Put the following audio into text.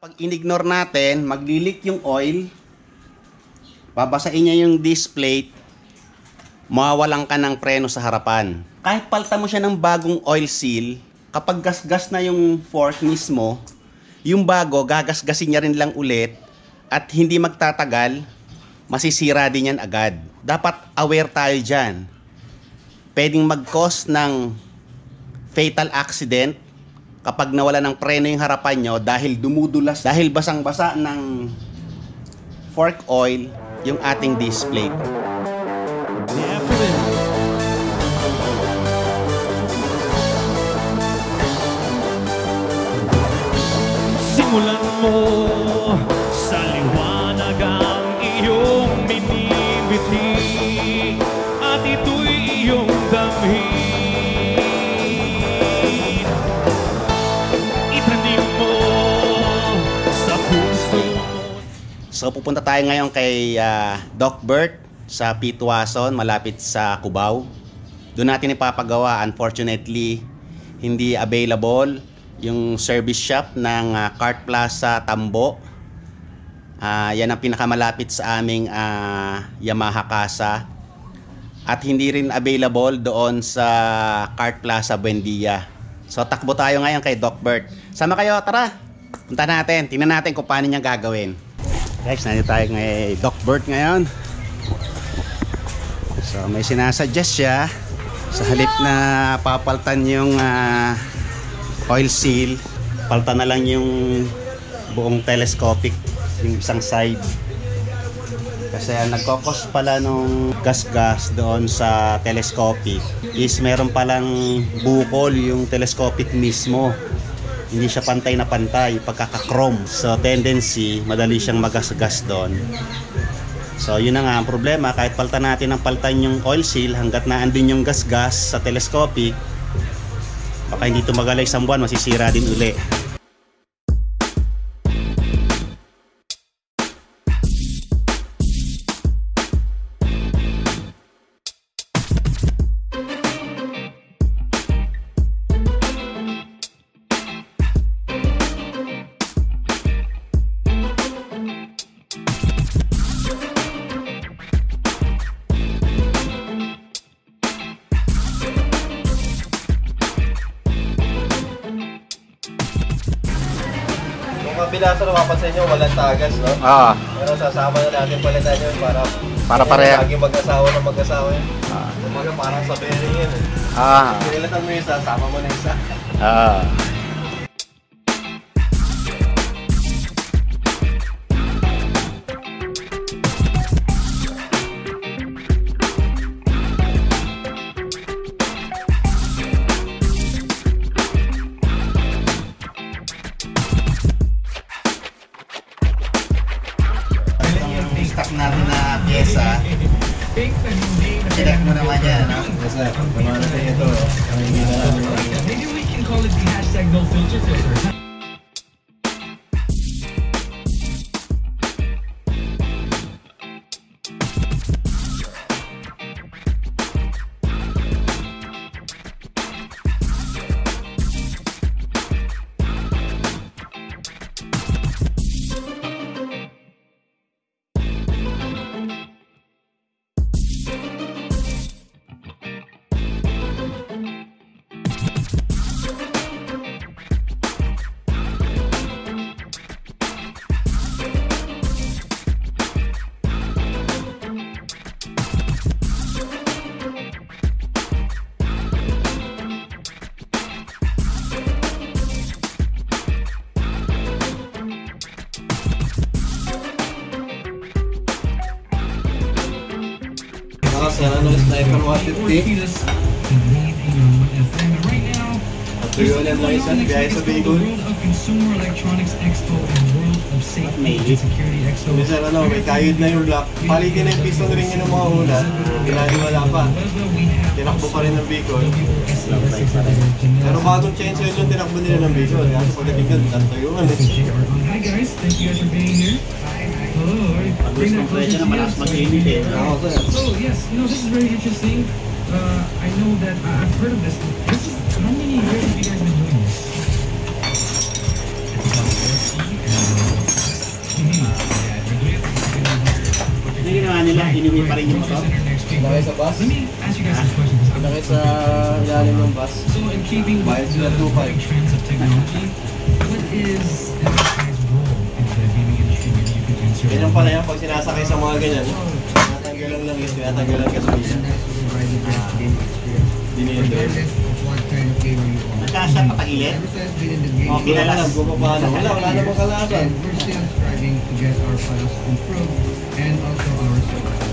Pag inignore natin, maglilik yung oil, babasain niya yung disc plate, mawawalan ka ng preno sa harapan. Kahit palta mo siya ng bagong oil seal, kapag gasgas na yung fork mismo, yung bago, gagasgasin niya rin lang ulit at hindi magtatagal, masisira din yan agad. Dapat aware tayo dyan. Pwedeng mag-cause ng fatal accident kapag nawala ng preno yung harapan nyo dahil dumudulas, dahil basang-basa ng fork oil yung ating disc plate. Simulan mo sa liwanag ang iyong minimiti at ito'y iyong damhin. Itanim mo sa puso mo. So pupunta tayo ngayon kay Doc Bert sa Pitwason, malapit sa Cubao. Doon natin ipapagawa. Unfortunately, hindi available yung service shop ng Cart Plaza Tambo. Yan ang pinakamalapit sa aming Yamaha Casa. At hindi rin available doon sa Cart Plaza Buendia. So takbo tayo ngayon kay Doc Bert. Sama kayo, tara! Punta natin, tingnan natin kung paano niya gagawin. Guys, nandito tayo kay Doc Bert ngayon. So may sinasuggest siya. Sa halip na papaltan yung oil seal, palta na lang yung buong telescopic, yung isang side. Kasi ang nagkokos pala nung gas-gas doon sa telescopic is meron palang bukol yung telescopic mismo. Hindi siya pantay na pantay, pagkaka-chrome. So tendency, madali siyang magas-gas doon. So yun na nga ang problema, kahit palta natin ng paltan yung oil seal, hanggat na andun yung gas-gas sa telescopic, baka hindi tumagal isang buwan, masisira din uli. Kabila sa napapansin nyo, walang tagas, no? Pero sasama na natin palitan yun para pareha. Lagi mag-asawa na mag-asawa yun. Kumaga parang sa bearing yun eh. Pinilatan mo yung isa, sama mo na isa. Stock natin na pyesa. Check mo naman yan, no? Yes sir, kumana sa ito. Maybe we can call it the hashtag no filter filter. Sana no sniper 150. At yun lang isa, biyahe sa Bicol. Minsan may kayod na yung block. Paligin na yung piston ring yun ng mga ulat. Wala pa. Tinakbo pa rin ng Bicol. Pero bagong chain oil yung tinakbo nila ng Bicol. Kasi pagdating ka, tanto yun. Hi guys, thank you guys for being here. Hello. Bring that closer. So yes, this is very interesting. I know that I've heard of this. How many years have you guys been doing this? sa bus. Let me ask you guys this question. 'Cause I'm Nakit sa ilalim ng bus. So in keeping with Bayad sila the 2.5. trends of technology, what is MSI's role in the gaming industry? Maybe you could answer. Ganyan pala yan, pag sinasakay sa mga ganyan, tinatanggalan lang yun, tinatanggalan ka sa bilan. Dinidor. Nagkasya patagilid? Okay na lang. Kung paano, wala namang kalasan. And we're still striving to get our files improved and also our service.